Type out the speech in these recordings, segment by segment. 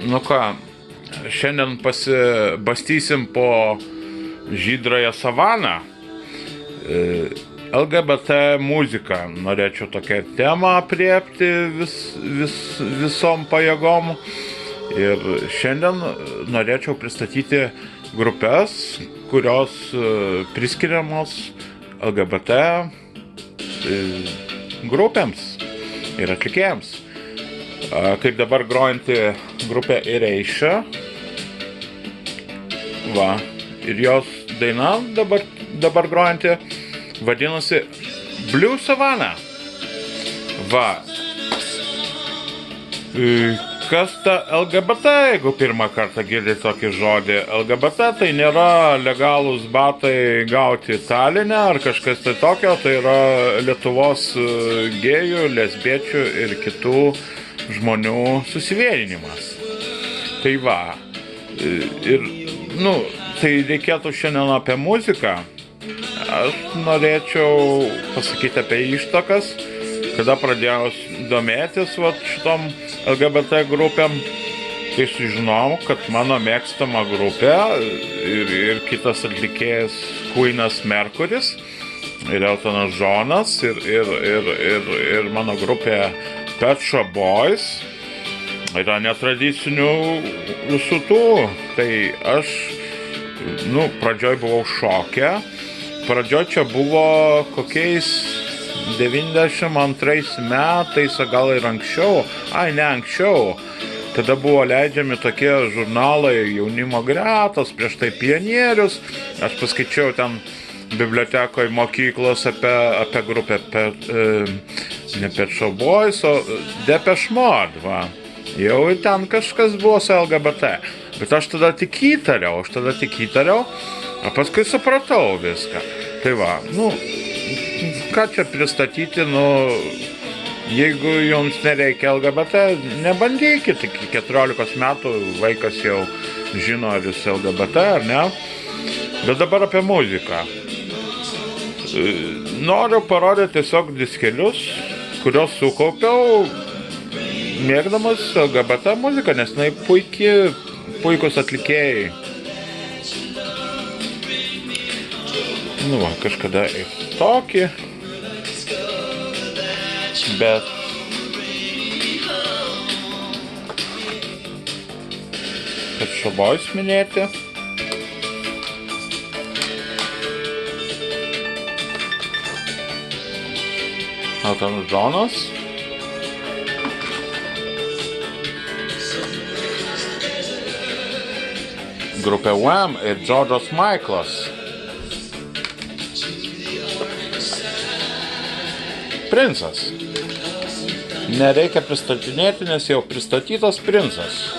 Nu ką, šiandien pasibastysim po žydrąją savaną. LGBT muziką. Norėčiau tokią temą apriepti visom pajėgom. Ir šiandien norėčiau pristatyti grupės, kurios priskiriamos LGBT grupėms ir atlikėjams. Kaip dabar grojanti grupė Erasure. Va. Ir jos daina dabar grojanti vadinasi Blue Savannah. Va. Kas ta LGBT, jeigu pirmą kartą girdi tokį žodį? LGBT tai nėra legalūs batai gauti Taline ar kažkas tai tokio, tai yra Lietuvos gėjų, lesbiečių ir kitų žmonių susivieninimas. Tai va. Ir, tai reikėtų šiandien apie muziką. Aš norėčiau pasakyti apie ištakas, kada pradėjau domėtis šitom LGBT grupėm, tai sužinojau, kad mano mėgstama grupė ir kitas atlikėjas Queenas Mercury's, ir Eltonas Johnas, ir mano grupė Pet Shop Boys yra netradicinių visų tų. Tai aš, pradžioj buvau šoke. Pradžioj čia buvo kokiais 92 metais, gal ir anksčiau, ne anksčiau. Tada buvo leidžiami tokie žurnalai Jaunimo gretos, prieš tai Pionierius. Aš paskaičiau ten bibliotekoje mokyklos apie grupę ne Pet Shop Boys, o Depeche Mode, va. Jau ten kažkas buvo su LGBT. Bet aš tada tik įtariau, o paskui supratau viską. Tai va, ką čia pristatyti, jeigu jums nereikia LGBT, nebandykit, iki 14 metų vaikas jau žino, ar jis LGBT, ar ne. Bet dabar apie muziką. Noriu parodyti tiesiog diskelius, kuriuos sukaupiau, mėgdamas LGBT muziką, nes jinai puikus atlikėjai. Kažkada ir tokį, bet Pet Shop Boys minėti. Eltonas Johnas. Grupė Wham ir George'as Michaelas. Princas. Nereikia pristatinėti, nes jau pristatytas Princas.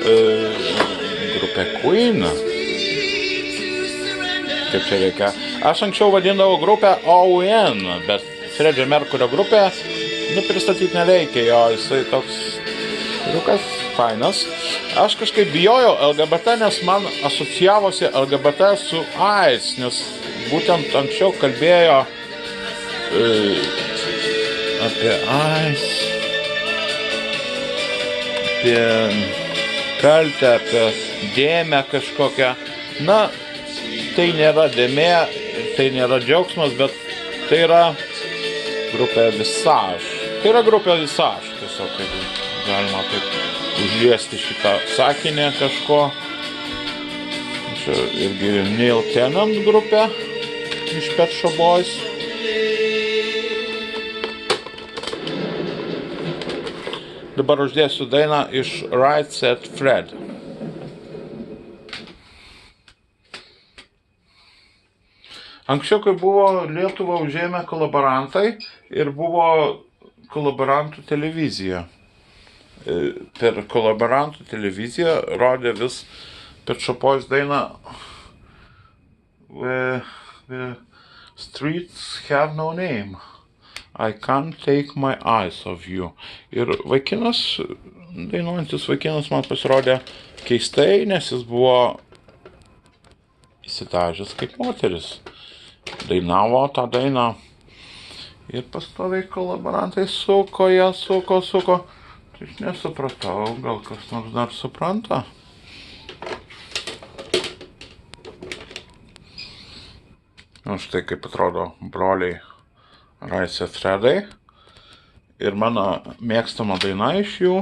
Grupė Queen. Kaip čia reikia? Aš anksčiau vadindavau grupę OUN, bet Freddie Mercurio grupę pristatyti nereikia, jo jisai toks vyrukas fainas. Aš kažkaip bijojau LGBT, nes man asocijavosi LGBT su AIDS, nes būtent anksčiau kalbėjo apie AIDS, apie kaltę, apie dėmę kažkokią. Tai nėra dėmė, tai nėra džiaugsmas, bet tai yra grupė Visage. Tai yra grupė Visage, tiesiog galima taip užliesti šitą sakinį kažko. Čia irgi Neil Tennant grupė iš Pet Shop Boys. Dabar uždėsiu dainą iš Right Said Fred. Anksčiau, kai buvo Lietuvą užėmę kolaborantai ir buvo kolaborantų televizija. Per kolaborantų televiziją rodė vis Pet Shop Boys dainą The Streets Have No Name. I can't take my eyes off you. Ir dainuojantis vaikinas man pasirodė keistai, nes jis buvo įsitažęs kaip moteris. Dainavo tą dainą. Ir pastoviai kolaborantai suko. Aš nesupratau, gal kas nors dar supranta? Štai kaip atrodo broliai Rice Fredai. Ir mano mėgstama daina iš jų,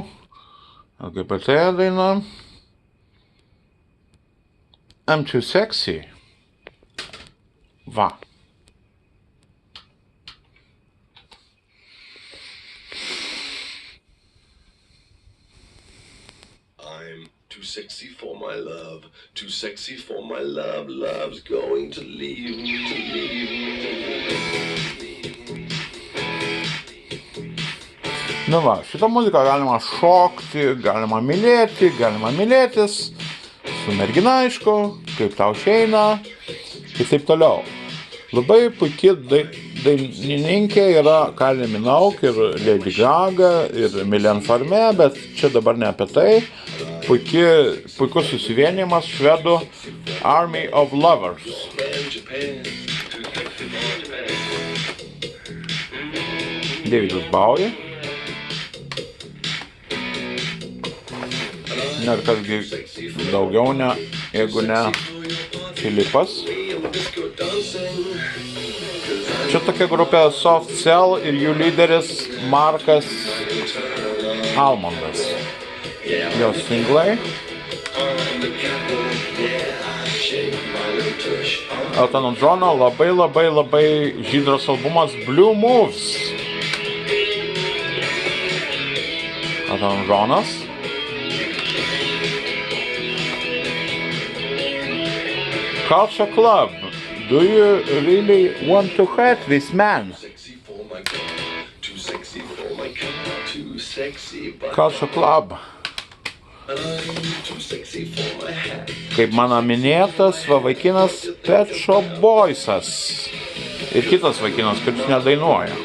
LGBT daina. I'm too sexy. Va. I'm too sexy for my love, too sexy for my love, love's going to leave me. Nu va, šitą muziką galima šokti, galima mylėti, galima mylėtis, su mergina aišku, kaip tau išeina ir taip toliau. Labai puikiai dainininkė yra Kylie Minogue ir Lady Gaga ir Mylène Farmer, bet čia dabar ne apie tai. Puikus susivienimas švedų Army of Lovers. Davidas Bowie. Ir kasgi daugiau ne, jeigu ne Filipas. Čia tokia grupė Soft Cell ir jų lyderis Markas Almondas. Jos singlai. Eltono Džono labai žydras albumas Blue Moves. Eltono Džonas. Culture Club. Do you really want to hurt this man? Culture Club. Kaip mano minėtas, vaikinas Pet Shop Boysas. Ir kitas vaikinas, kuris nedainuoja.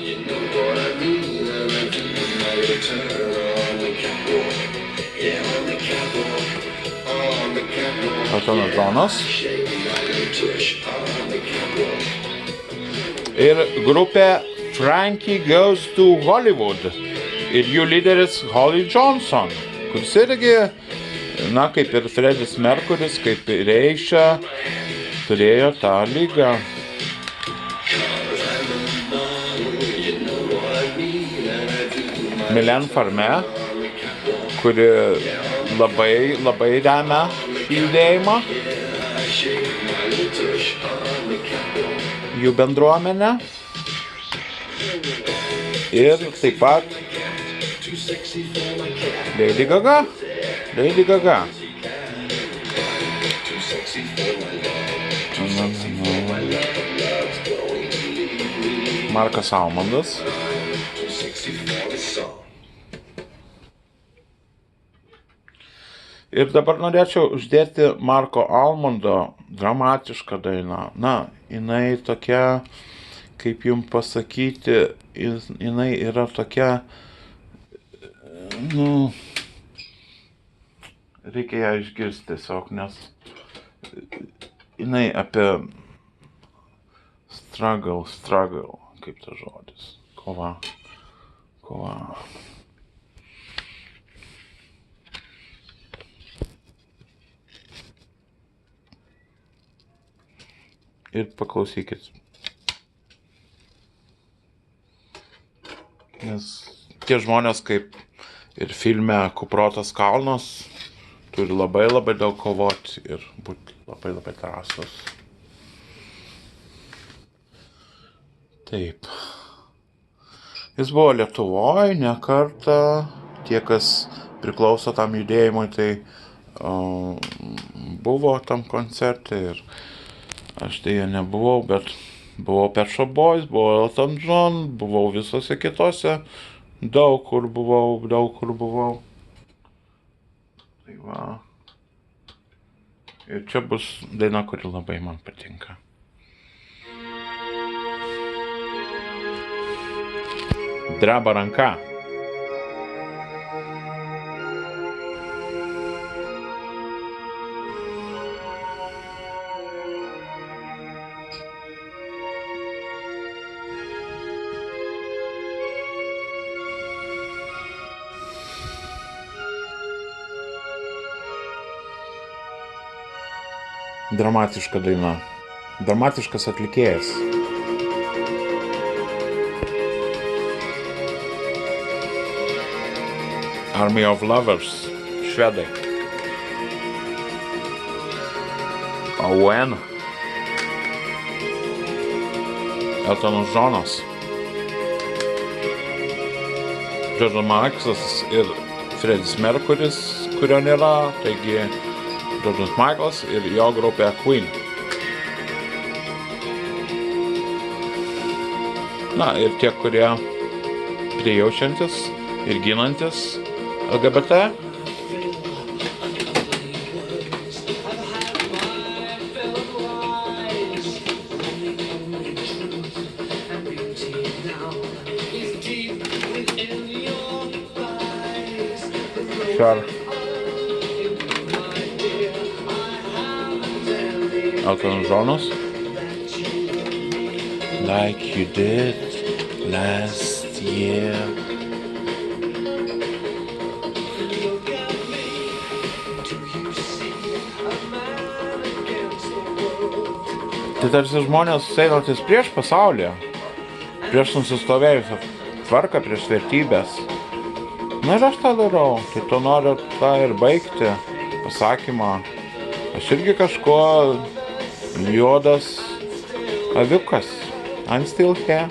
Eltonas Džonas. Ir grupė Frankie Goes to Hollywood. Ir jų lyderis Holly Johnson, kuris irgi, na, kaip ir Freddis Mercury's, kaip ir Aisha, turėjo tą lygą. Mylène Farmer, kuri labai remia judėjimą, jų bendruomenę. Ir taip pat Lady Gaga. Markas Almondas. Ir dabar norėčiau uždėti Marko Almondo dramatišką dainą. Na, jinai tokia, kaip jums pasakyti, jinai yra tokia, nu, reikia ją išgirsti tiesiog, nes jinai apie struggle, kaip tas žodis, kova. Ir paklausykit. Nes tie žmonės, kaip ir filme Kuprotas kalnas, turi labai daug kovoti ir būti labai drąsūs. Taip. Jis buvo Lietuvoj ne kartą. Tie, kas priklauso tam judėjimui, tai buvo tam koncerte ir aš tai nebuvau, bet buvau Pet Shop Boys, buvau Elton John, buvau visose kitose, daug kur buvau. Tai va. Ir čia bus daina, kuri labai man patinka. Dreba ranka. Dramatiška daina. Dramatiškas atlikėjas. Army of Lovers. Švedai. Owen. Eltonas Džonas. George Michaelas ir Freddie Mercury's, kurio nėra, taigi George Michaelas ir jo grupė Queen. Na ir tie, kurie prijaučiantis ir ginantis LGBT. Sure. Elton Jonas. Like you did last year. Tai tarsi žmonės einantis prieš pasaulį, prieš nusistovėjusią tvarką, prieš vertybės. Na ir aš tą darau, tai tu noriu tą ir baigti pasakymą. Aš irgi kažko juodas aviukas. I'm still here.